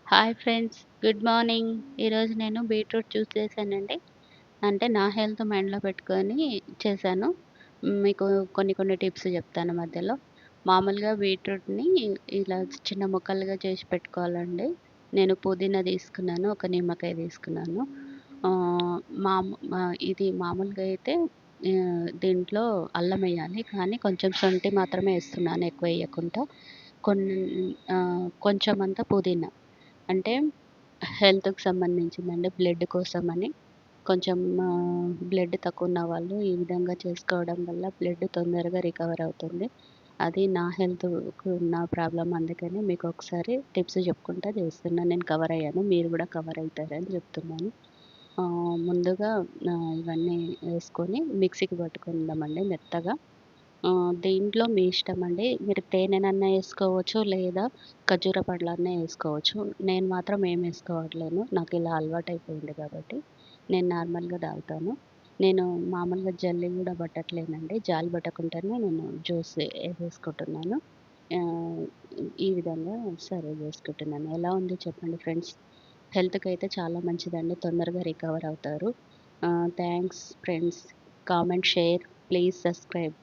Hi friends. Good morning. ఈరోజు నేను beetroot juice చేశానండి. అంటే నా హెల్త్ మైండ్‌లో పెట్టుకొని చేశాను. మీకు కొన్ని కొన్ని టిప్స్ చెప్తాను మధ్యలో. మామూలుగా బీట్రూట్‌ని ఇలా చిన్న ముక్కలుగా చేసి పెట్టుకోవాలండి. నేను పుదీనా తీసుకున్నాను, ఒక నిమ్మకాయ తీసుకున్నాను. ఆహ్, ఇది మామూలుగా అయితే దీంట్లో అల్లం ఎయ్యాలి. కానీ కొంచెం శొంఠి మాత్రమే ఏస్తున్నాను ఎక్కువ ఎయకుండా. కొంచెమంతా పుదీనా. అంటే హెల్త్‌కి సంబంధించిందండి. బ్లడ్ కోసమని. కొంచెం బ్లడ్ తక్కువున్న వాళ్ళు ఈ విధంగా చేసుకోవడం వల్ల బ్లడ్ తొందరగా రికవర్ అవుతుంది. అది నా హెల్త్‌కు ఉన్న ప్రాబ్లమ్ అందుకని మీకొకసారి టిప్స్ చెప్పుకుంటా చేస్తున్నా. నేను కవర్ అయ్యాను. మీరు గూడా కవర్ అయితారని చెప్తున్నాను. ముందుగా ఇవన్నీ వేసుకొని మిక్సీకి పట్టుకుందామండి మెత్తగా. దీంట్లో మీ ఇష్టమండి. మీరు తేనెనన్నా ఏసుకోవచ్చు, లేదా ఖర్జూర పండ్లన్నా ఏసుకోవచ్చు. నేను మాత్రం ఏమేసుకోవట్లేను. నాకిలా అలవాటయిపోయింది కాబట్టి, నేను నార్మల్‌గా తాగుతాను. నేను మామూలుగా జల్లి గూడా పట్టట్లేనండి. జాలి పట్టకుండానే నేను జ్యూస్ ఏసేసుకుంటున్నాను. ఆహ్, ఈ విధంగా సర్వ్ చేసుకుంటున్నాను. ఎలా ఉంది చెప్పండి ఫ్రెండ్స్? హెల్త్‌కైతే చాలా మంచిదండి. తొందరగా రికవర్ అవుతారు. Thanks friends. Comment, share, please subscribe.